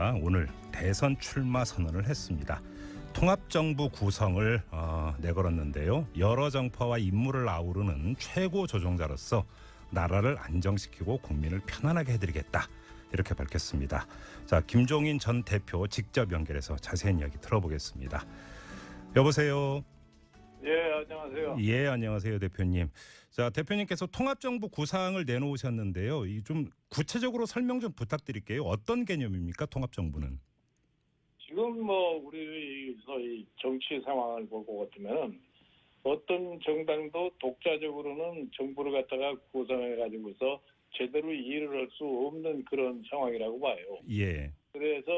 후보가 오늘 대선 출마 선언을 했습니다. 통합정부 구성을 내걸었는데요. 여러 정파와 인물을 아우르는 최고 조종자로서 나라를 안정시키고 국민을 편안하게 해드리겠다. 이렇게 밝혔습니다. 자, 김종인 전 대표 직접 연결해서 자세한 이야기 들어보겠습니다. 여보세요. 예, 안녕하세요. 예, 안녕하세요, 대표님. 자, 대표님께서 통합정부 구상을 내놓으셨는데요. 이 좀 구체적으로 설명 좀 부탁드릴게요. 어떤 개념입니까, 통합정부는? 지금 우리 소위 정치 상황을 보고 같으면 어떤 정당도 독자적으로는 정부를 갖다가 구성해 가지고서 제대로 일을 할 수 없는 그런 상황이라고 봐요. 예. 그래서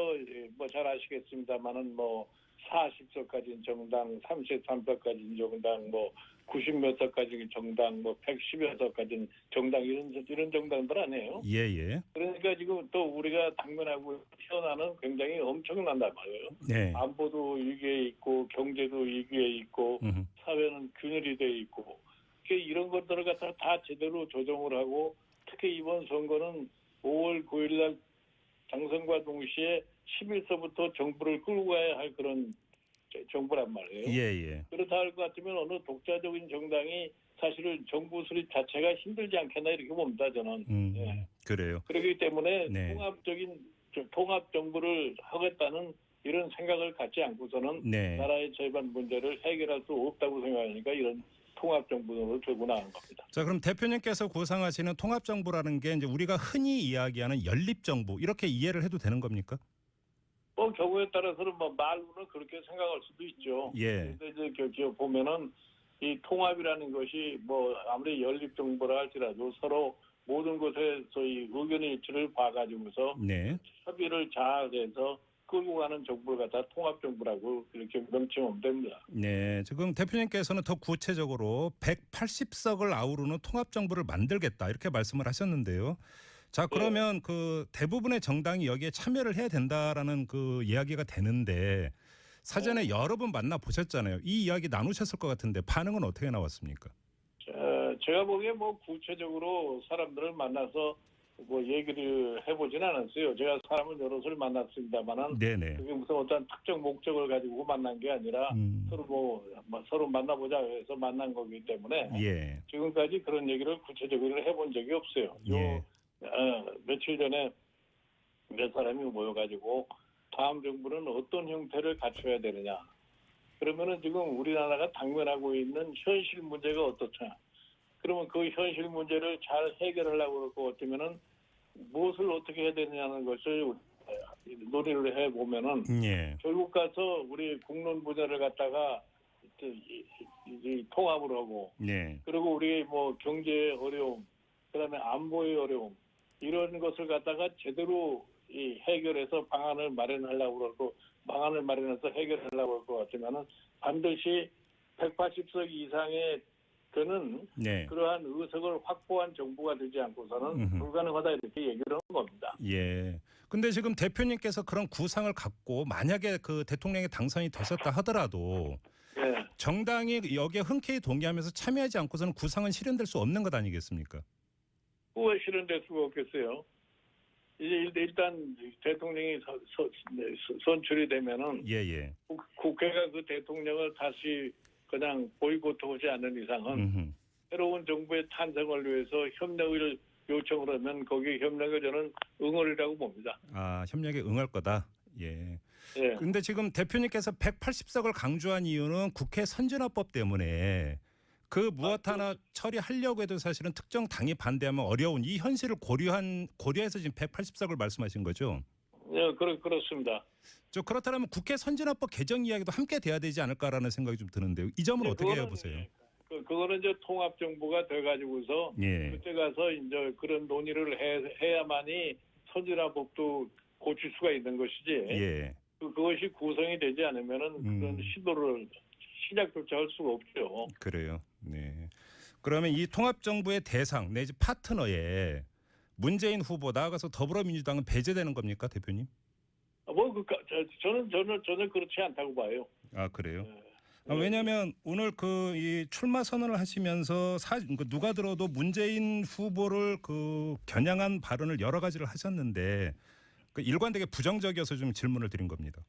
잘 아시겠습니다만은 40석 가진 정당, 33석 가진 정당, 90몇 석 가진 정당, 110여 석 가진 정당 이런 정당들 아니에요. 예. 그러니까 지금 또 우리가 당면하고 태어나는 굉장히 엄청난단 말이에요. 네. 안보도 위기에 있고 경제도 위기에 있고 사회는 균열이 돼 있고 이런 것들을 갖다가 다 제대로 조정을 하고 특히 이번 선거는 5월 9일 날 당선과 동시에 10일서부터 정부를 끌고 가야 할 그런 정부란 말이에요. 예. 그렇다 할 것 같으면 어느 독자적인 정당이 사실은 정부 수립 자체가 힘들지 않겠나 이렇게 봅니다, 저는. 예. 그래요. 그렇기 때문에 네. 통합 정부를 하겠다는 이런 생각을 갖지 않고서는 네. 나라의 절반 문제를 해결할 수 없다고 생각하니까 이런 통합정부로 들고 나간 겁니다. 자, 그럼 대표님께서 구상하시는 통합정부라는 게 이제 우리가 흔히 이야기하는 연립정부 이렇게 이해를 해도 되는 겁니까? 경우에 따라서는 말로는 그렇게 생각할 수도 있죠. 예. 근데 이제 보면은 이 통합이라는 것이 아무리 연립정부라 할지라도 서로 모든 것에 소위 의견 일치를 봐가지고서 네. 협의를 잘해서 끌고 가는 정부를 갖다 통합정부라고 이렇게 명칭하면 됩니다. 네, 지금 대표님께서는 더 구체적으로 180석을 아우르는 통합정부를 만들겠다 이렇게 말씀을 하셨는데요. 자, 그러면 그 대부분의 정당이 여기에 참여를 해야 된다라는 그 이야기가 되는데 사전에 여러 번 만나 보셨잖아요. 이 이야기 나누셨을 것 같은데 반응은 어떻게 나왔습니까? 제가 보기에 구체적으로 사람들을 만나서 얘기를 해보진 않았어요. 제가 사람을 여럿을 만났습니다만은 네네. 그게 무슨 어떤 특정 목적을 가지고 만난 게 아니라 서로 만나보자 해서 만난 거기 때문에 예. 지금까지 그런 얘기를 구체적으로 해본 적이 없어요. 예. 며칠 전에 몇 사람이 모여가지고 다음 정부는 어떤 형태를 갖춰야 되느냐. 그러면은 지금 우리나라가 당면하고 있는 현실 문제가 어떻냐. 그러면 그 현실 문제를 잘 해결하려고 그럴 것 같으면은 무엇을 어떻게 해야 되느냐는 것을 논의를 해보면은 예. 결국 가서 우리 국론 분야를 갖다가 통합을 하고 네. 그리고 우리 경제의 어려움, 그다음에 안보의 어려움 이런 것을 갖다가 제대로 해결해서 방안을 마련하려고 그러고 방안을 마련해서 해결하려고 할 것 같으면은 반드시 180석 이상의 그는 네. 그러한 의석을 확보한 정부가 되지 않고서는 불가능하다 이렇게 얘기를 하는 겁니다. 예. 근데 지금 대표님께서 그런 구상을 갖고 만약에 그 대통령이 당선이 되셨다 하더라도 네. 정당이 여기에 흔쾌히 동의하면서 참여하지 않고서는 구상은 실현될 수 없는 것 아니겠습니까? 왜 실현될 수가 없겠어요? 이제 일단 대통령이 선출이 되면은 예. 국회가 그 대통령을 다시 그냥 보이콧하지 않는 이상은 새로운 정부의 탄생을 위해서 협력을 요청을 하면 거기에 협력에 저는 응하리라고 봅니다. 아, 협력에 응할 거다. 예. 예. 근데 지금 대표님께서 180석을 강조한 이유는 국회 선진화법 때문에 그 무엇 하나 처리하려고 해도 사실은 특정 당이 반대하면 어려운 이 현실을 고려해서 지금 180석을 말씀하신 거죠? 예, 그렇습니다. 그렇다면 국회 선진화법 개정 이야기도 함께 돼야 되지 않을까라는 생각이 좀 드는데요. 이 점은 어떻게 해보세요? 그거는 이제 통합정부가 돼가지고서 예. 그때 가서 이제 그런 논의를 해야만이 선진화법도 고칠 수가 있는 것이지. 예. 그것이 구성이 되지 않으면은 그런 시도를 시작조차 할 수가 없죠. 그래요. 네. 그러면 이 통합정부의 대상 내지 파트너에 문재인 후보 나아가서 더불어민주당은 배제되는 겁니까, 대표님? 저는 전혀 그렇지 않다고 봐요. 아, 그래요? 네. 왜냐하면 오늘 이 출마 선언을 하시면서 누가 들어도 문재인 후보를 겨냥한 발언을 여러 가지를 하셨는데 그 일관되게 부정적이어서 좀 질문을 드린 겁니다.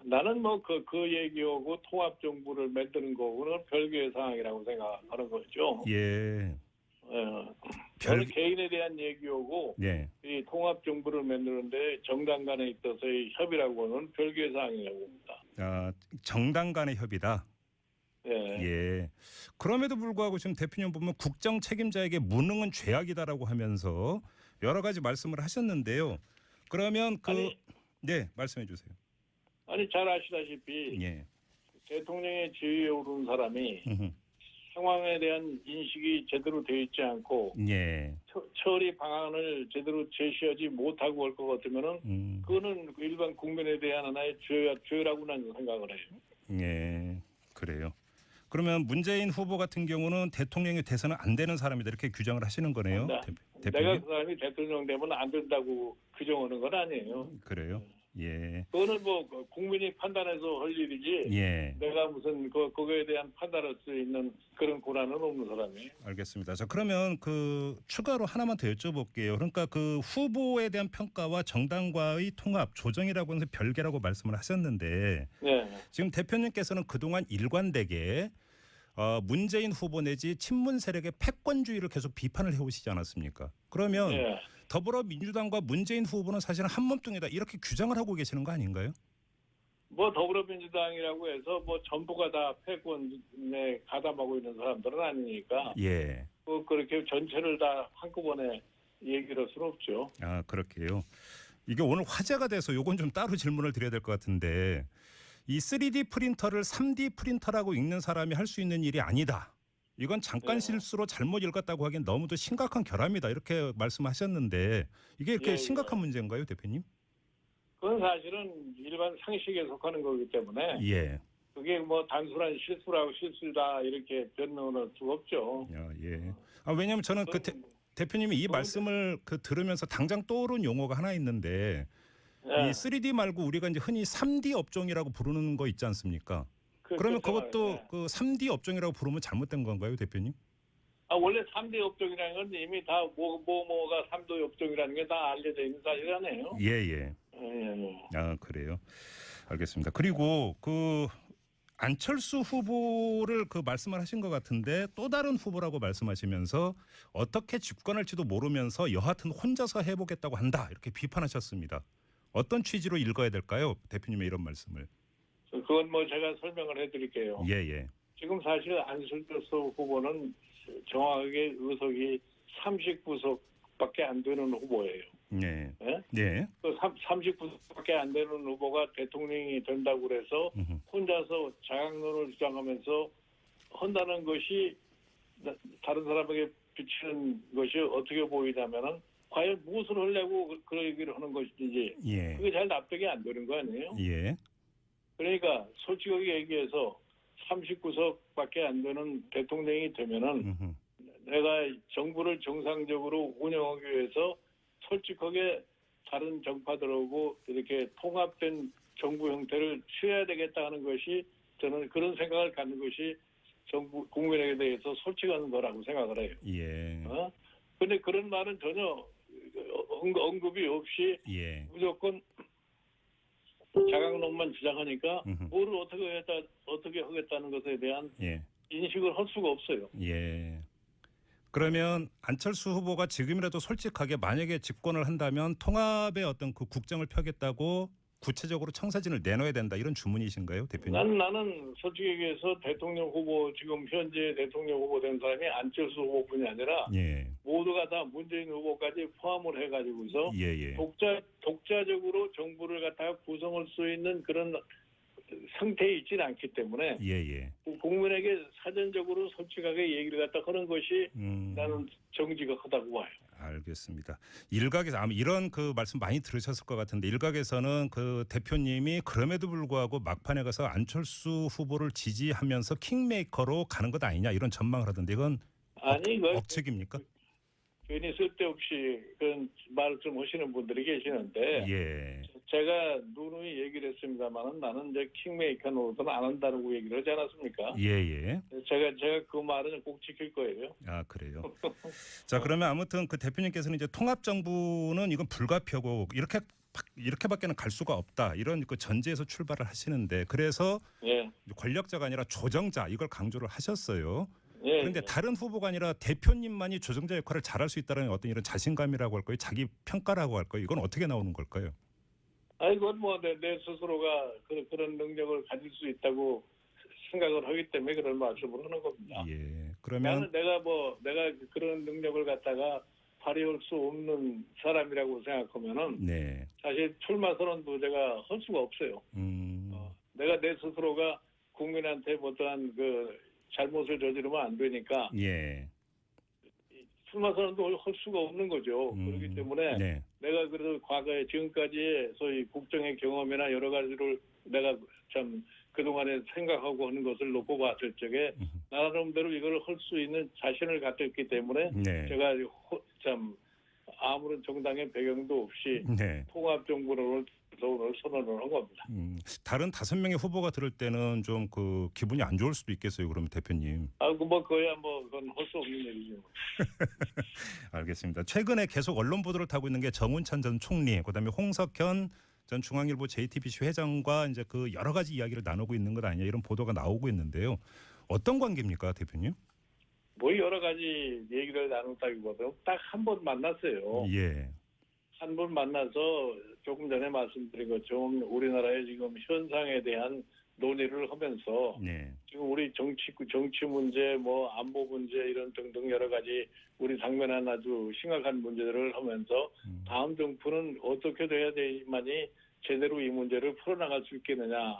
나는 뭐 그 얘기하고 통합 정부를 만드는 거고는 별개의 상황이라고 생각하는 거죠. 예. 저는 개인에 대한 얘기하고 예. 이 통합 정부를 만드는데 정당 간에 있어서의 협의라고는 별개의 사항이라고 봅니다. 아, 정당 간의 협의다. 예. 예. 그럼에도 불구하고 지금 대표님 보면 국정 책임자에게 무능은 죄악이다라고 하면서 여러 가지 말씀을 하셨는데요. 그러면 네, 말씀해 주세요. 아니 잘 아시다시피 예. 대통령의 지위에 오른 사람이 음흠. 상황에 대한 인식이 제대로 되어 있지 않고 예. 처리 방안을 제대로 제시하지 못하고 올 것 같으면은 그거는 일반 국민에 대한 하나의 죄라고 나는 생각을 해요. 예. 그래요. 그러면 문재인 후보 같은 경우는 대통령이 돼서는 안 되는 사람이다 이렇게 규정을 하시는 거네요. 내가 그 사람이 대통령 되면 안 된다고 규정하는 건 아니에요. 그래요. 예. 그거는 뭐 국민이 판단해서 할 일이지. 예. 내가 무슨 그거에 대한 판단할 수 있는 그런 권한은 없는 사람이에요. 알겠습니다. 자, 그러면 그 추가로 하나만 더 여쭤볼게요. 그러니까 그 후보에 대한 평가와 정당과의 통합, 조정이라고 해서 별개라고 말씀을 하셨는데 네. 지금 대표님께서는 그동안 일관되게 문재인 후보 내지 친문 세력의 패권주의를 계속 비판을 해오시지 않았습니까? 그러면 네. 더불어민주당과 문재인 후보는 사실은 한 몸뚱이다 이렇게 규정을 하고 계시는 거 아닌가요? 뭐 더불어민주당이라고 해서 뭐 전부가 다 패권에 가담하고 있는 사람들은 아니니까 예. 뭐 그렇게 전체를 다 한꺼번에 얘기를 할 수는 없죠. 아, 그렇게요. 이게 오늘 화제가 돼서 요건 좀 따로 질문을 드려야 될 것 같은데 이 3D 프린터를 3D 프린터라고 읽는 사람이 할 수 있는 일이 아니다. 이건 잠깐 실수로 잘못 읽었다고 하기엔 너무도 심각한 결함이다. 이렇게 말씀하셨는데 이게 이렇게 심각한 문제인가요, 대표님? 그건 사실은 일반 상식에 속하는 거기 때문에 예. 그게 뭐 단순한 실수라고 실수다 이렇게 변론할 수가 없죠. 예. 왜냐하면 저는 대표님이 이 말씀을 들으면서 당장 떠오른 용어가 하나 있는데 이 3D 말고 우리가 이제 흔히 3D 업종이라고 부르는 거 있지 않습니까? 그러면 그것도 그 3D 업종이라고 부르면 잘못된 건가요, 대표님? 원래 3D 업종이라는 건 이미 다 뭐가 3D 업종이라는 게 다 알려져 있는 사실이잖아요. 예. 아, 그래요. 알겠습니다. 그리고 그 안철수 후보를 말씀을 하신 것 같은데 또 다른 후보라고 말씀하시면서 어떻게 집권할지도 모르면서 여하튼 혼자서 해보겠다고 한다 이렇게 비판하셨습니다. 어떤 취지로 읽어야 될까요, 대표님의 이런 말씀을? 그건 뭐 제가 설명을 해드릴게요. 예. 지금 사실 안철수 후보는 정확하게 의석이 39석밖에 안 되는 후보예요. 네. 그 39석밖에 안 되는 후보가 대통령이 된다고 그래서 혼자서 자강론을 주장하면서 한다는 것이 다른 사람에게 비치는 것이 어떻게 보이냐면은 과연 무엇을 하려고 그런 얘기를 하는 것인지 그게 잘 납득이 안 되는 거 아니에요? 예. 그러니까 솔직하게 얘기해서 39석밖에 안 되는 대통령이 되면은 내가 정부를 정상적으로 운영하기 위해서 솔직하게 다른 정파들하고 이렇게 통합된 정부 형태를 취해야 되겠다 하는 것이 저는 그런 생각을 갖는 것이 정부 국민에게 대해서 솔직한 거라고 생각을 해요. 예. 근데 그런 말은 전혀 언급이 없이 무조건 자강론만 주장하니까 뭐를 어떻게 하겠다는 것에 대한 인식을 할 수가 없어요. 예. 그러면 안철수 후보가 지금이라도 솔직하게 만약에 집권을 한다면 통합의 어떤 그 국정을 펴겠다고 구체적으로 청사진을 내놔야 된다 이런 주문이신가요, 대표님? 나는 솔직히 얘기해서 대통령 후보 지금 현재 대통령 후보 된 사람이 안철수 후보뿐이 아니라 모두가 다 문재인 후보까지 포함을 해가지고서 독자적으로 정부를 갖다가 구성할 수 있는 그런 상태에 있지는 않기 때문에 국민에게 사전적으로 솔직하게 얘기를 갖다 하는 것이 나는 정지가 크다고 봐요. 알겠습니다. 일각에서 아마 이런 말씀 많이 들으셨을 것 같은데 일각에서는 대표님이 그럼에도 불구하고 막판에 가서 안철수 후보를 지지하면서 킹메이커로 가는 것 아니냐 이런 전망을 하던데 이건 억측입니까? 괜히 쓸데없이 그런 말을 좀 하시는 분들이 계시는데 제가 누누이 얘기를 했습니다만은 나는 이제 킹메이커 노릇은 안 한다고 얘기를 하지 않았습니까? 제가 그 말은 꼭 지킬 거예요. 아, 그래요. 자, 그러면 아무튼 대표님께서는 이제 통합 정부는 이건 불가피하고 이렇게 이렇게밖에는 갈 수가 없다 이런 그 전제에서 출발을 하시는데 그래서 예, 권력자가 아니라 조정자 이걸 강조를 하셨어요. 예, 그런데 예. 다른 후보가 아니라 대표님만이 조정자 역할을 잘할 수 있다는 어떤 이런 자신감이라고 할까요? 자기 평가라고 할까요? 이건 어떻게 나오는 걸까요? 아니, 그건 뭐 내 스스로가 그런 능력을 가질 수 있다고 생각을 하기 때문에 그런 말씀을 하는 겁니다. 예. 그러면 나는 내가 그런 능력을 갖다가 발휘할 수 없는 사람이라고 생각하면은 네. 사실 출마 선언도 제가 할 수가 없어요. 내가 내 스스로가 국민한테 어떠한 그 잘못을 저지르면 안 되니까 예. 출마 선언도 할 수가 없는 거죠. 그렇기 때문에 네. 내가 그래도 과거에 지금까지 소위 국정의 경험이나 여러 가지를 내가 참 그동안에 생각하고 하는 것을 놓고 봤을 적에 나름대로 이걸 할 수 있는 자신을 가졌기 때문에 네. 제가 참 아무런 정당의 배경도 없이 네. 통합정부를 선언을 한 겁니다. 다른 5명의 후보가 들을 때는 좀 그 기분이 안 좋을 수도 있겠어요. 그러면 대표님. 뭐 그야 뭐 그건 할 수 없는 일이죠. 알겠습니다. 최근에 계속 언론 보도를 타고 있는 게 정운찬 전 총리, 그다음에 홍석현 전 중앙일보 JTBC 회장과 이제 그 여러 가지 이야기를 나누고 있는 것 아니냐 이런 보도가 나오고 있는데요. 어떤 관계입니까, 대표님? 뭐 여러 가지 얘기를 나눴다기보다는 딱 한 번 만났어요. 예. 한 번 만나서 조금 전에 말씀드린 것처럼 우리나라의 지금 현상에 대한 논의를 하면서 네. 지금 우리 정치 문제, 뭐 안보 문제 이런 등등 여러 가지 우리 당면한 아주 심각한 문제들을 하면서 다음 정부는 어떻게 돼야 되만이 제대로 이 문제를 풀어나갈 수 있겠느냐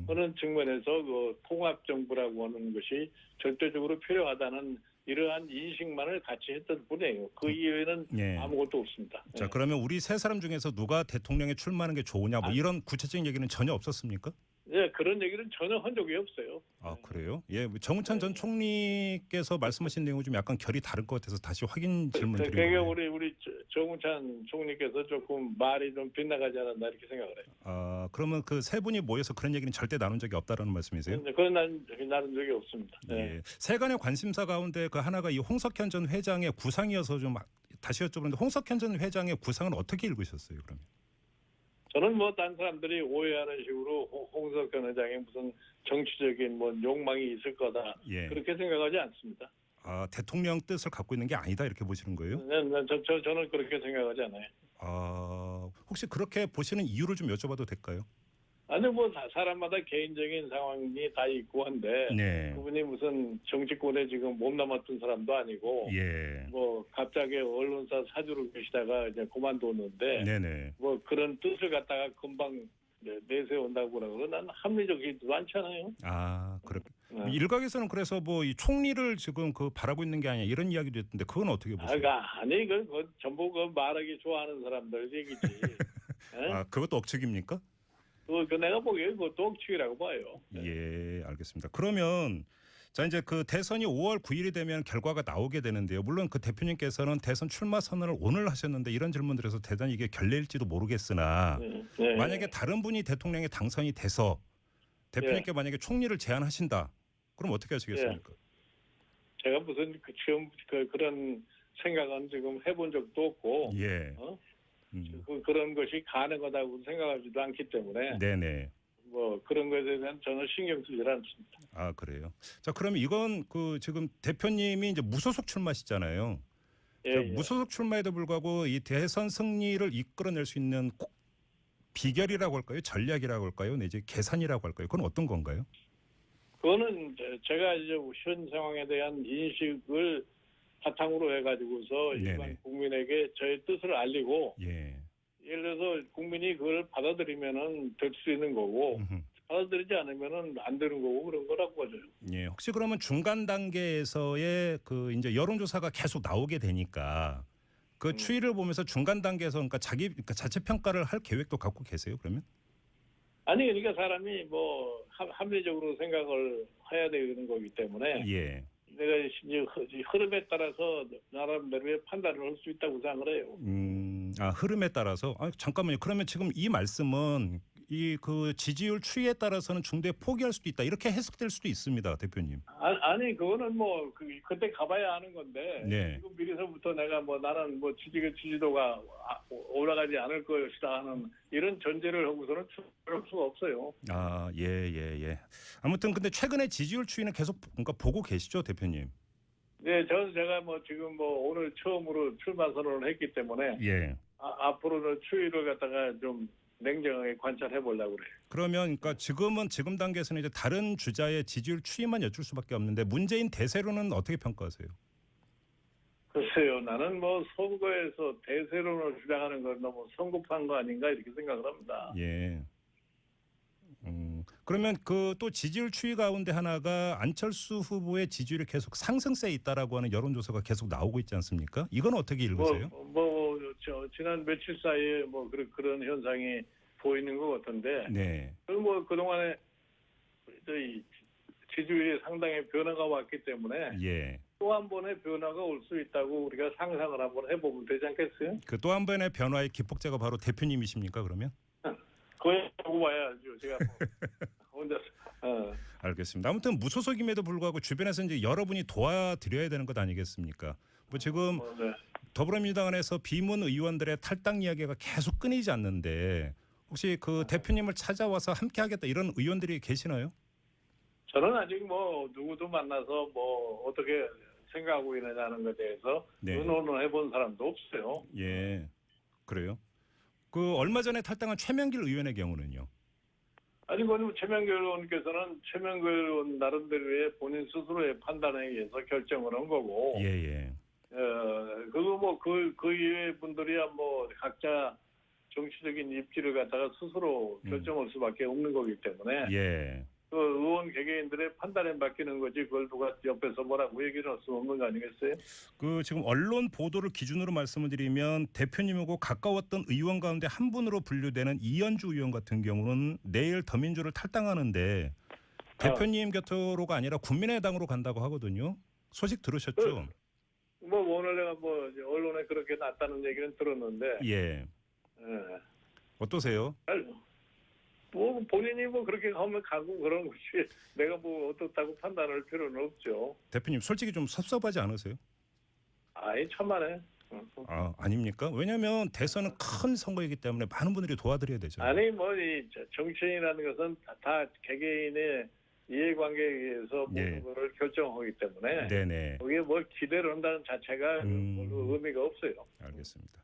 하는 측면에서 그 통합정부라고 하는 것이 절대적으로 필요하다는 이러한 인식만을 같이 했던 뿐이에요. 그 이외에는 예. 아무것도 없습니다. 자, 예. 그러면 우리 세 사람 중에서 누가 대통령에 출마하는 게 좋으냐 뭐 이런 구체적인 얘기는 전혀 없었습니까? 예, 그런 얘기는 전혀 한 적이 없어요. 아, 그래요? 예, 정운찬 전 총리께서 말씀하신 내용이 좀 약간 결이 다를 것 같아서 다시 확인 질문 그게 드리는 우리 정운찬 총리께서 조금 말이 좀 빗나가지 않았나 이렇게 생각을 해요. 아, 그러면 그 세 분이 모여서 그런 얘기는 절대 나눈 적이 없다라는 말씀이세요? 그건 나눈 적이 없습니다. 예. 예. 세간의 관심사 가운데 그 하나가 이 홍석현 전 회장의 구상이어서 좀 다시 여쭤보는데 홍석현 전 회장의 구상은 어떻게 읽으셨어요, 그러면? 저는 뭐 딴 사람들이 오해하는 식으로 홍석현 회장의 무슨 정치적인 뭐 욕망이 있을 거다 예. 그렇게 생각하지 않습니다. 아, 대통령 뜻을 갖고 있는 게 아니다 이렇게 보시는 거예요? 저는 그렇게 생각하지 않아요. 아, 혹시 그렇게 보시는 이유를 좀 여쭤봐도 될까요? 아니 뭐 사람마다 개인적인 상황이 다 있고 한데 네. 그분이 무슨 정치권에 지금 몸담았던 사람도 아니고 예. 뭐 갑자기 언론사 사주로 계시다가 이제 그만뒀는데 네네. 뭐 그런 뜻을 갖다가 금방 내세운다고 그러고 난 합리적이지도 않잖아요. 아, 그렇게. 네. 일각에서는 그래서 뭐 이 총리를 지금 그 바라고 있는 게 아니냐 이런 이야기도 했던데 그건 어떻게 보세요? 아니 그건 전부 그 말하기 좋아하는 사람들 얘기지. 예? 아, 그것도 억측입니까? 그 내가 보기에 그것도 억측이라고 봐요. 예, 알겠습니다. 그러면 자 이제 그 대선이 5월 9일이 되면 결과가 나오게 되는데요. 물론 그 대표님께서는 대선 출마 선언을 오늘 하셨는데 이런 질문들에서 대단히 이게 결례일지도 모르겠으나 네. 만약에 다른 분이 대통령에 당선이 돼서 대표님께 만약에 총리를 제안하신다. 그럼 어떻게 하시겠습니까? 제가 무슨 지금 그런 생각은 지금 해본 적도 없고 예. 그런 것이 가능하다고 생각하지도 않기 때문에 네네. 뭐 그런 것에 대한 저는 신경 쓰지 않습니다. 아, 그래요. 자, 그러면 이건 그 지금 대표님이 이제 무소속 출마시잖아요. 예, 자, 무소속 출마에도 불구하고 이 대선 승리를 이끌어낼 수 있는 비결이라고 할까요? 전략이라고 할까요? 내지 계산이라고 할까요? 그건 어떤 건가요? 그거는 제가 이제 현 상황에 대한 인식을 바탕으로 해가지고서 네네. 일반 국민에게 저의 뜻을 알리고 예. 예를 들어서 국민이 그걸 받아들이면은 될 수 있는 거고 받아들이지 않으면은 안 되는 거고 그런 거라고 봐요. 예. 혹시 그러면 중간 단계에서의 그 이제 여론조사가 계속 나오게 되니까 그 추이를 보면서 중간 단계에서 그러니까 자체 평가를 할 계획도 갖고 계세요? 그러면? 아니 그러니까 사람이 뭐 합리적으로 생각을 해야 되는 거기 때문에 예. 내가 이제 흐름에 따라서 나름대로의 판단을 할 수 있다고 생각을 해요. 아, 흐름에 따라서 잠깐만요. 그러면 지금 이 말씀은 이 그 지지율 추이에 따라서는 중도에 포기할 수도 있다. 이렇게 해석될 수도 있습니다, 대표님. 아니 그거는 뭐 그때 가봐야 아는 건데 네. 지금 미리서부터 내가 뭐 나는 뭐 지지도가 올라가지 않을 것이다 하는 이런 전제를 하고서는 출마할 수가 없어요. 아, 예. 아무튼 근데 최근에 지지율 추이는 계속 그러니까 보고 계시죠, 대표님? 네, 제가 뭐 지금 뭐 오늘 처음으로 출마 선언을 했기 때문에 예. 앞으로는 추이를 갖다가 좀 냉정하게 관찰해 보려고 그래요. 그러면 그러니까 지금 단계에서는 이제 다른 주자의 지지율 추이만 여쭐 수밖에 없는데 문재인 대세로는 어떻게 평가하세요? 글쎄요, 나는 뭐 선거에서 대세론을 주장하는 건 너무 성급한 거 아닌가 이렇게 생각을 합니다. 예. 그러면 그 또 지지율 추이 가운데 하나가 안철수 후보의 지지율이 계속 상승세에 있다라고 하는 여론조사가 계속 나오고 있지 않습니까? 이건 어떻게 읽으세요? 지난 며칠 사이에 뭐 그런 현상이 보이는 것 같은데, 네. 뭐 그동안에 저희 지지율이 상당히 변화가 왔기 때문에 예. 또 한 번의 변화가 올 수 있다고 우리가 상상을 한번 해보면 되지 않겠어요? 그 또 한 번의 변화의 기폭제가 바로 대표님이십니까, 그러면? 그걸 보고 봐야죠. 제가 뭐 혼자서. 알겠습니다. 아무튼 무소속임에도 불구하고 주변에서 이제 여러분이 도와드려야 되는 것 아니겠습니까? 뭐 지금 네. 더불어민주당 안에서 비문 의원들의 탈당 이야기가 계속 끊이지 않는데 혹시 그 대표님을 찾아와서 함께하겠다 이런 의원들이 계시나요? 저는 아직 뭐 누구도 만나서 뭐 어떻게 생각하고 있느냐는 것에 대해서 네. 의논을 해본 사람도 없어요. 예, 그래요. 그 얼마 전에 탈당한 최명길 의원의 경우는요. 아니, 최명길 의원께서는 최명길 의원 나름대로의 본인 스스로의 판단에 의해서 결정을 한 거고, 예. 그거 뭐 그 이외의 분들이야 뭐 각자 정치적인 입지를 갖다가 스스로 결정할 수밖에 없는 거기 때문에 예. 그 의원 개개인들의 판단에 맡기는 거지 그걸 누가 옆에서 뭐라고 얘기를 할 수 없는 거 아니겠어요? 그 지금 언론 보도를 기준으로 말씀을 드리면 대표님하고 가까웠던 의원 가운데 한 분으로 분류되는 이현주 의원 같은 경우는 내일 더민주를 탈당하는데 대표님 곁으로가 아니라 국민의당으로 간다고 하거든요. 소식 들으셨죠? 뭐 오늘 내가 뭐 언론에 그렇게 났다는 얘기는 들었는데, 예. 어떠세요? 뭐 본인이 뭐 그렇게 하면 가고 그런 것이 내가 뭐 어떻다고 판단할 필요는 없죠. 대표님 솔직히 좀 섭섭하지 않으세요? 아이 천만에. 아, 아닙니까? 왜냐하면 대선은 큰 선거이기 때문에 많은 분들이 도와드려야 되죠. 아니 뭐 이 정치인이라는 것은 다 개개인의 이해관계에 의해서 네. 모든 것을 결정하기 때문에 네네. 거기에 뭘 기대를 한다는 자체가 별로 의미가 없어요. 알겠습니다.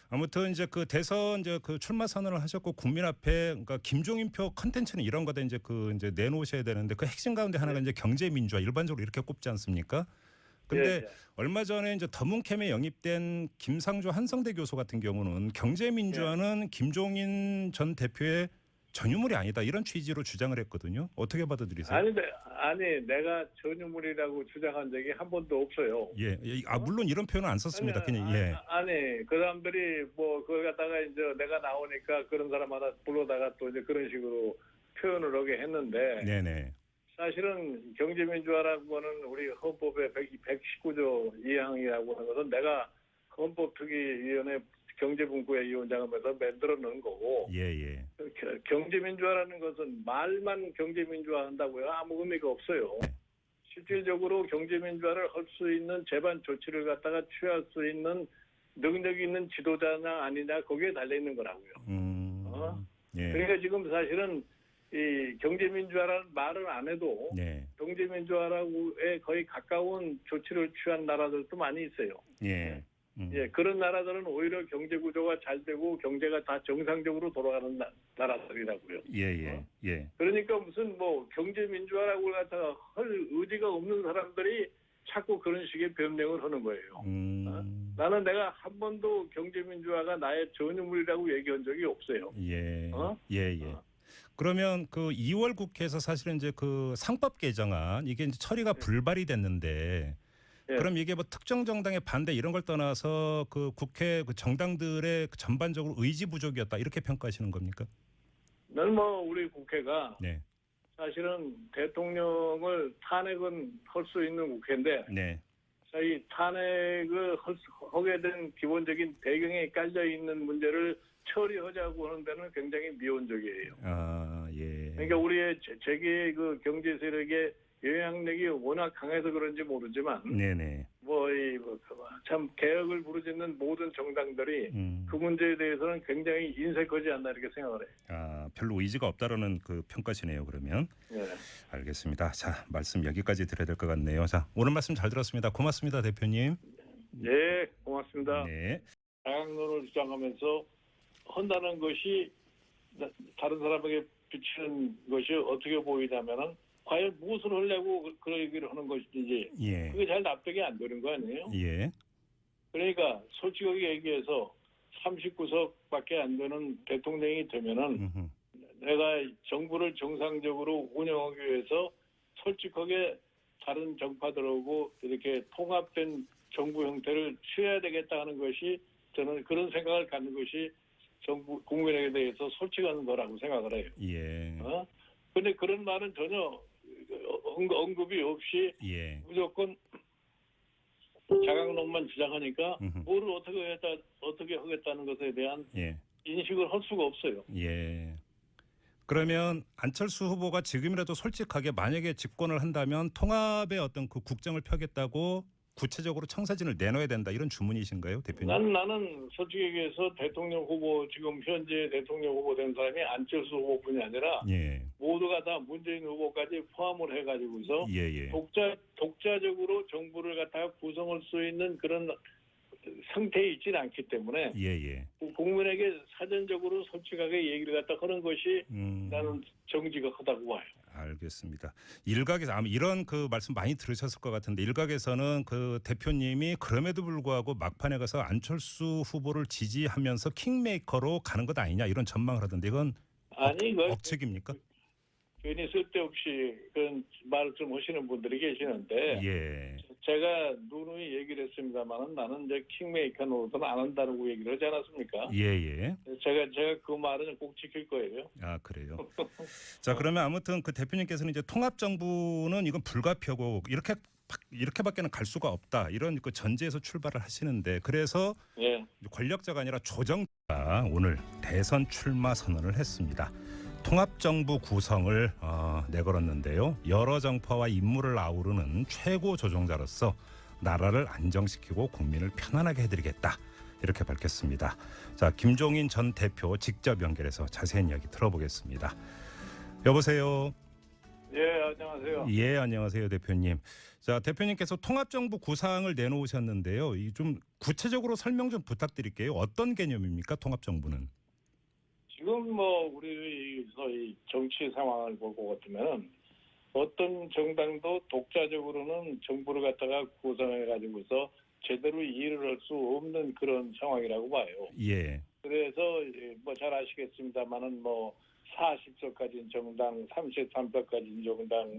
아무튼 이제 그 대선 이제 그 출마 선언을 하셨고 국민 앞에 그러니까 김종인표 컨텐츠는 이런 거다 이제 그 이제 내놓으셔야 되는데 그 핵심 가운데 하나가 이제 경제 민주화 일반적으로 이렇게 꼽지 않습니까? 근데 예. 얼마 전에 이제 더문캠에 영입된 김상조 한성대 교수 같은 경우는 경제 민주화는 김종인 전 대표의 전유물이 아니다 이런 취지로 주장을 했거든요. 어떻게 받아들이세요? 아니 내가 전유물이라고 주장한 적이 한 번도 없어요. 예, 물론 이런 표현은 안 썼습니다. 그냥 예. 아니 그 사람들이 뭐 그걸 갖다가 이제 내가 나오니까 그런 사람 하나 불러다가 또 이제 그런 식으로 표현을 하게 했는데, 네네. 사실은 경제민주화라고 하는 우리 헌법의 119조 2항이라고 하는 것은 내가 헌법특위위원회 경제분과의 위원장하면서 만들어 놓은 거고, 예. 경제민주화라는 것은 말만 경제민주화 한다고요? 아무 의미가 없어요. 실질적으로 경제민주화를 할 수 있는 제반 조치를 갖다가 취할 수 있는 능력이 있는 지도자냐 아니냐 거기에 달려있는 거라고요. 예. 그러니까 지금 사실은 이 경제민주화라는 말을 안 해도 네. 경제민주화라고에 거의 가까운 조치를 취한 나라들도 많이 있어요. 예. 그런 나라들은 오히려 경제 구조가 잘 되고 경제가 다 정상적으로 돌아가는 나라들이라고요. 예. 그러니까 무슨 뭐 경제 민주화라고 갖다가 할 의지가 없는 사람들이 자꾸 그런 식의 변명을 하는 거예요. 나는 내가 한 번도 경제 민주화가 나의 전유물이라고 얘기한 적이 없어요. 예. 그러면 그 2월 국회에서 사실은 이제 그 상법 개정안 이게 이제 처리가 불발이 됐는데 그럼 이게 뭐 특정 정당의 반대 이런 걸 떠나서 그 국회 그 정당들의 전반적으로 의지 부족이었다 이렇게 평가하시는 겁니까? 난 뭐 우리 국회가 네. 사실은 대통령을 탄핵은 할 수 있는 국회인데, 네. 이 탄핵을 하게 된 기본적인 배경에 깔려 있는 문제를 처리하자고 하는 데는 굉장히 미온적이에요. 아, 예. 그러니까 우리의 재계 그 경제 세력의 영향력이 워낙 강해서 그런지 모르지만 네네. 참 개혁을 부르짖는 모든 정당들이 그 문제에 대해서는 굉장히 인색하지 않나 이렇게 생각을 해요. 아, 별로 의지가 없다라는 그 평가시네요. 그러면 네. 알겠습니다. 자, 말씀 여기까지 드려야 될 것 같네요. 자, 오늘 말씀 잘 들었습니다. 고맙습니다, 대표님. 네, 고맙습니다. 네. 다양론을 주장하면서 한다는 것이 다른 사람에게 비치는 것이 어떻게 보이냐면은 과연 무엇을 하려고 그런 얘기를 하는 것인지 예. 그게 잘 납득이 안 되는 거 아니에요? 예. 그러니까 솔직하게 얘기해서 39석밖에 안 되는 대통령이 되면은 음흠. 내가 정부를 정상적으로 운영하기 위해서 솔직하게 다른 정파들하고 이렇게 통합된 정부 형태를 취해야 되겠다 하는 것이 저는 그런 생각을 갖는 것이 정부 국민에게 대해서 솔직한 거라고 생각을 해요. 예. 근데 그런 말은 전혀 언급이 없이 예. 무조건 자강론만 주장하니까 음흠. 뭐를 어떻게 하겠다는 것에 대한 예. 인식을 할 수가 없어요. 예. 그러면 안철수 후보가 지금이라도 솔직하게 만약에 집권을 한다면 통합의 어떤 그 국정을 펴겠다고 구체적으로 청사진을 내놔야 된다 이런 주문이신가요, 대표님? 나는 솔직히 얘기해서 대통령 후보 지금 현재 대통령 후보 된 사람이 안철수 후보뿐이 아니라 예. 모두가 다 문재인 후보까지 포함을 해가지고서 예. 독자적으로 정부를 갖다가 구성할 수 있는 그런 상태에 있지는 않기 때문에 예. 국민에게 사전적으로 솔직하게 얘기를 갖다 하는 것이 나는 정지가 하다고 봐요. 알겠습니다. 일각에서 아마 이런 그 말씀 많이 들으셨을 것 같은데 일각에서는 그 대표님이 그럼에도 불구하고 막판에 가서 안철수 후보를 지지하면서 킹메이커로 가는 것 아니냐 이런 전망을 하던데 이건 아니 이거 억측입니까? 괜히 쓸데없이 그런 말을 좀 하시는 분들이 계시는데 예. 제가 누누이 얘기를 했습니다만은 나는 이제 킹메이커 노릇은 안 한다고 얘기를 하지 않았습니까? 예. 제가 그 말은 꼭 지킬 거예요. 아, 그래요. 자, 그러면 아무튼 그 대표님께서는 이제 통합 정부는 이건 불가피하고 이렇게밖에는 갈 수가 없다 이런 그 전제에서 출발을 하시는데 그래서 예. 권력자가 아니라 조정자가 오늘 대선 출마 선언을 했습니다. 통합정부 구성을 내걸었는데요. 여러 정파와 인물을 아우르는 최고 조종자로서 나라를 안정시키고 국민을 편안하게 해드리겠다. 이렇게 밝혔습니다. 자, 김종인 전 대표 직접 연결해서 자세한 이야기 들어보겠습니다. 여보세요. 예, 안녕하세요. 예, 안녕하세요, 대표님. 자, 대표님께서 통합정부 구상을 내놓으셨는데요. 이 좀 구체적으로 설명 좀 부탁드릴게요. 어떤 개념입니까, 통합정부는? 지금 우리 소위 정치 상황을 볼 것 같으면 어떤 정당도 독자적으로는 정부를 갖다가 구성해 가지고서 제대로 일을 할 수 없는 그런 상황이라고 봐요. 예. 그래서 잘 아시겠습니다만은 40석까지는 정당, 33석까지는 정당,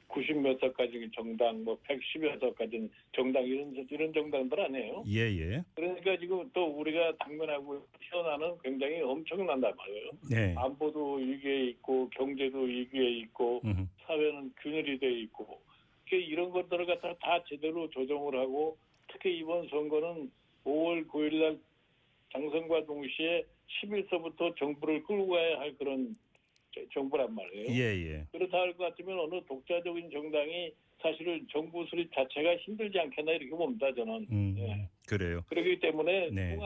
90몇 석까지는 정당, 110여 석까지는 정당 이런 정당들 아니에요. 예. 그러니까 지금 또 우리가 당면하고 태어나는 굉장히 엄청난단 말이에요. 네. 안보도 위기에 있고 경제도 위기에 있고 사회는 균열이 돼 있고 이런 것들을 갖다가 다 제대로 조정을 하고 특히 이번 선거는 5월 9일 날 당선과 동시에 10일서부터 정부를 끌고 가야 할 그런 정부란 말이에요. 예. 그렇다 할 것 같으면 어느 독자적인 정당이 사실은 정부 수립 자체가 힘들지 않겠나 이렇게 봅니다 저는. 예. 그래요. 그렇기 때문에 네.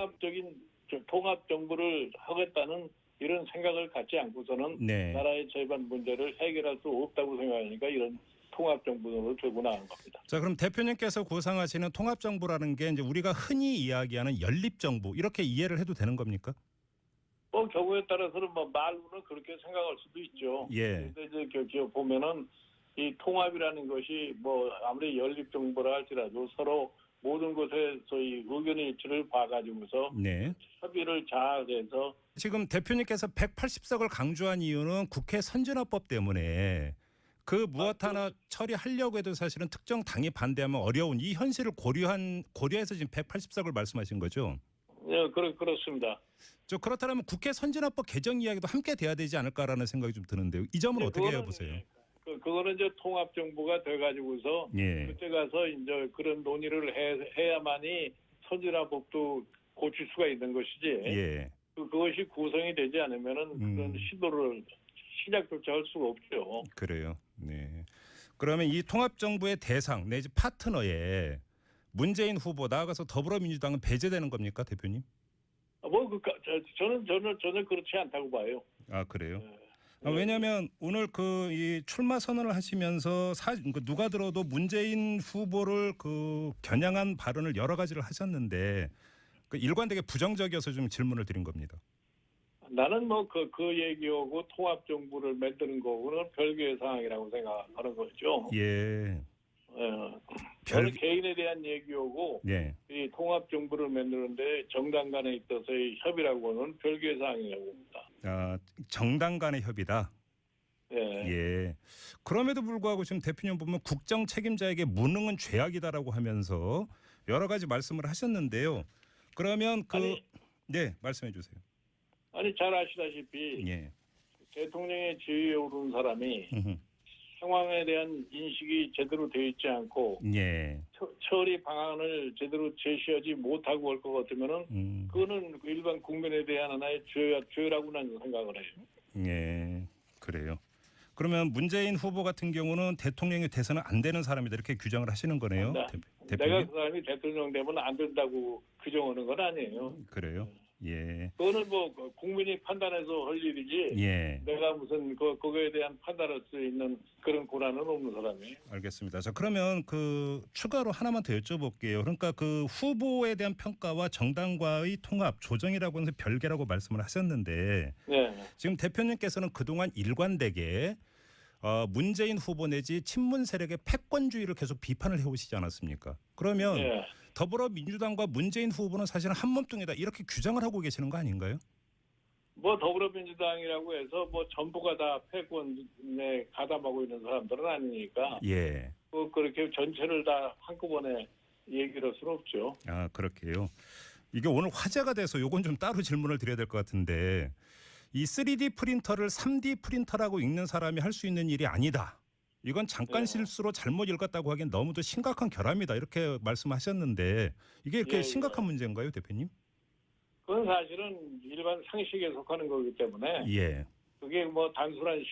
통합 정부를 하겠다는 이런 생각을 갖지 않고서는 네. 나라의 절반 문제를 해결할 수 없다고 생각하니까 이런 통합 정부로 들고 나간 겁니다. 자, 그럼 대표님께서 구상하시는 통합 정부라는 게 이제 우리가 흔히 이야기하는 연립 정부 이렇게 이해를 해도 되는 겁니까? 경우에 따라서는 말로는 그렇게 생각할 수도 있죠. 예. 근데 이제 보면은 이 통합이라는 것이 아무리 연립 정부라 할지라도 서로 모든 것에 소위 의견 일치를 봐가지고서 네. 협의를 잘 해서 지금 대표님께서 180석을 강조한 이유는 국회 선진화법 때문에 그 무엇 하나 처리하려고 해도 사실은 특정 당이 반대하면 어려운 이 현실을 고려해서 지금 180석을 말씀하신 거죠? 네, 그렇습니다. 그렇다면 국회 선진화법 개정 이야기도 함께 돼야 되지 않을까라는 생각이 좀 드는데요. 이 점은 어떻게 해보세요? 그거는 이제 통합 정부가 돼가지고서 예. 그때 가서 이제 그런 논의를 해야만이 선진화법도 고칠 수가 있는 것이지. 예. 그것이 구성이 되지 않으면은 그런 시도를 시작조차 할 수가 없죠. 그래요. 네. 그러면 이 통합정부의 대상 내지 파트너에 문재인 후보 나아가서 더불어민주당은 배제되는 겁니까, 대표님? 저는 전혀 그렇지 않다고 봐요. 아, 그래요? 네. 왜냐하면 오늘 그 이 출마 선언을 하시면서 누가 들어도 문재인 후보를 그 겨냥한 발언을 여러 가지를 하셨는데 그 일관되게 부정적이어서 좀 질문을 드린 겁니다. 나는 뭐 그 얘기하고 통합정부를 만드는 거고는 별개의 상황이라고 생각하는 거죠. 예. 저는 개인에 대한 얘기하고 예. 이 통합정부를 만드는데 정당 간에 있어서의 협의라고는 별개의 사항이라고 봅니다. 아, 정당 간의 협의다. 예. 예. 그럼에도 불구하고 지금 대표님 보면 국정 책임자에게 무능은 죄악이다라고 하면서 여러 가지 말씀을 하셨는데요. 그러면 네, 말씀해 주세요. 아니 잘 아시다시피 예. 대통령의 지위에 오른 사람이 음흠. 상황에 대한 인식이 제대로 되어 있지 않고 예. 처리 방안을 제대로 제시하지 못하고 올 것 같으면은 그거는 일반 국민에 대한 하나의 죄라고 나는 생각을 해요. 예. 그래요. 그러면 문재인 후보 같은 경우는 대통령이 돼서는 안 되는 사람이다 이렇게 규정을 하시는 거네요. 내가 그 사람이 대통령 되면 안 된다고 규정하는 건 아니에요. 그래요? 예. 그거는 뭐 국민이 판단해서 할 일이지. 예. 내가 무슨 그거에 대한 판단할 수 있는 그런 권한은 없는 사람이에요. 알겠습니다. 자, 그러면 그 추가로 하나만 더 여쭤볼게요. 그러니까 그 후보에 대한 평가와 정당과의 통합, 조정이라고 해서 별개라고 말씀을 하셨는데 네. 지금 대표님께서는 그동안 일관되게 문재인 후보 내지 친문 세력의 패권주의를 계속 비판을 해오시지 않았습니까? 그러면 네. 더불어민주당과 문재인 후보는 사실은 한 몸뚱이다 이렇게 규정을 하고 계시는 거 아닌가요? 뭐 더불어민주당이라고 해서 뭐 전부가 다 패권에 가담하고 있는 사람들은 아니니까 예. 그렇게 전체를 다 한꺼번에 얘기를 할 수는 없죠. 아, 그렇게요. 이게 오늘 화제가 돼서 요건 좀 따로 질문을 드려야 될 것 같은데 이 3D 프린터를 3D 프린터라고 읽는 사람이 할 수 있는 일이 아니다. 이건 잠깐 실수로 잘못 읽었다고 하기엔 너무도 심각한 결함이다. 이렇게 말씀하셨는데 이게 이렇게 심각한 문제인가요, 대표님? 그건 사실은 일반 상식에 속하는 거기 때문에 예. 그게 뭐 단순한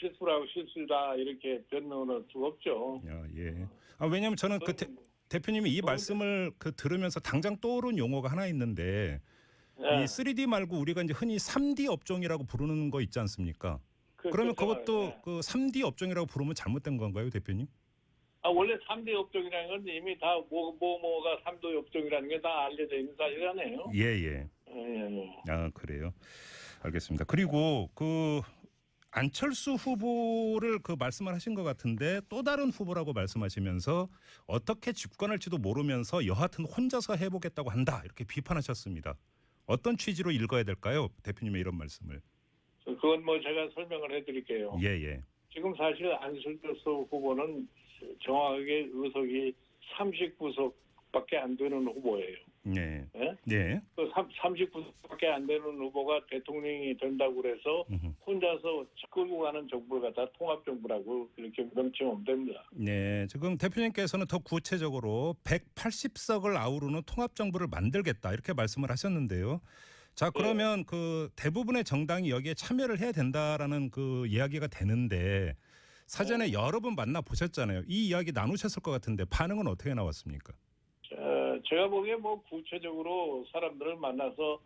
실수다 이렇게 변론할 수가 없죠. 예. 왜냐하면 저는 대표님이 이 말씀을 들으면서 당장 떠오른 용어가 하나 있는데 이 3D 말고 우리가 이제 흔히 3D 업종이라고 부르는 거 있지 않습니까? 그러면 그것도 그 3D 업종이라고 부르면 잘못된 건가요, 대표님? 원래 3D 업종이라는 건 이미 다 뭐가 3D 업종이라는 게 다 알려져 있는 사실이잖아요. 예. 아, 그래요. 알겠습니다. 그리고 그 안철수 후보를 말씀을 하신 것 같은데 또 다른 후보라고 말씀하시면서 어떻게 집권할지도 모르면서 여하튼 혼자서 해보겠다고 한다 이렇게 비판하셨습니다. 어떤 취지로 읽어야 될까요, 대표님의 이런 말씀을? 그건 뭐 제가 설명을 해드릴게요. 예. 지금 사실 안철수 후보는 정확하게 의석이 39석밖에 안 되는 후보예요. 네. 네? 그 39석밖에 안 되는 후보가 대통령이 된다고 그래서 혼자서 끌고 가는 정부를 갖다 통합정부라고 이렇게 명칭하면 됩니다. 네. 지금 대표님께서는 더 구체적으로 180석을 아우르는 통합정부를 만들겠다 이렇게 말씀을 하셨는데요. 자, 그러면 그 대부분의 정당이 여기에 참여를 해야 된다라는 그 이야기가 되는데 사전에 여러 번 만나 보셨잖아요. 이 이야기 나누셨을 것 같은데 반응은 어떻게 나왔습니까? 제가 보기에 뭐 구체적으로 사람들을 만나서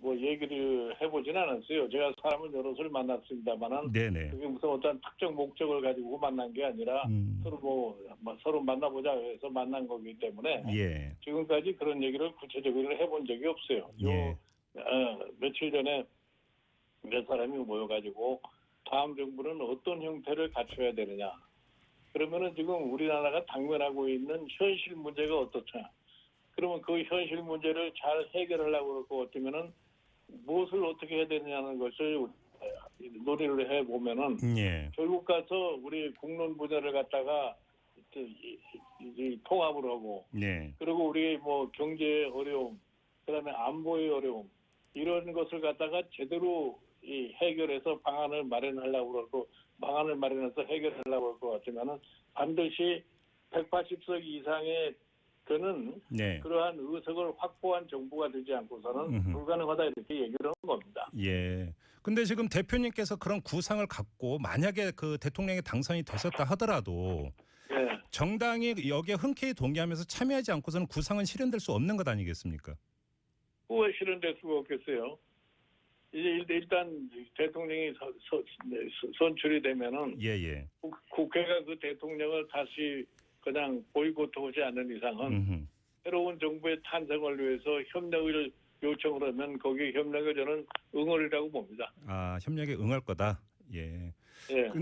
뭐 얘기를 해보진 않았어요. 제가 사람을 여럿을 만났습니다만은 그게 무슨 어떤 특정 목적을 가지고 만난 게 아니라 서로 만나보자 해서 만난 거기 때문에 지금까지 그런 얘기를 구체적으로 해본 적이 없어요. 며칠 전에 몇 사람이 모여가지고 다음 정부는 어떤 형태를 갖춰야 되느냐. 그러면은 지금 우리나라가 당면하고 있는 현실 문제가 어떻냐. 그러면 그 현실 문제를 잘 해결하려고 할 것 같으면은 무엇을 어떻게 해야 되느냐는 것을 논의를 해보면은 결국 가서 우리 국론 분야를 갖다가 통합을 하고 그리고 우리 뭐 경제의 어려움, 그다음에 안보의 어려움 이런 것을 갖다가 제대로 해결해서 방안을 마련하려고 방안을 마련해서 해결하려고 할 것 같으면은 반드시 180석 이상의 저는 네. 그러한 의석을 확보한 정부가 되지 않고서는 음흠. 불가능하다 이렇게 얘기를 한 겁니다. 예. 근데 지금 대표님께서 그런 구상을 갖고 만약에 그 대통령이 당선이 되셨다 하더라도 예. 정당이 여기에 흔쾌히 동의하면서 참여하지 않고서는 구상은 실현될 수 없는 것 아니겠습니까? 왜 실현될 수가 없겠어요? 이제 일단 대통령이 선출이 되면은 예예. 국회가 그 대통령을 다시 그냥 보이콧하지 않는 이상은 새로운 정부의 탄생을 위해서 협력을 요청을 하면 거기에 협력에 저는 응원이라고 봅니다. 아 협력에 응할 거다. 예. 예. 근데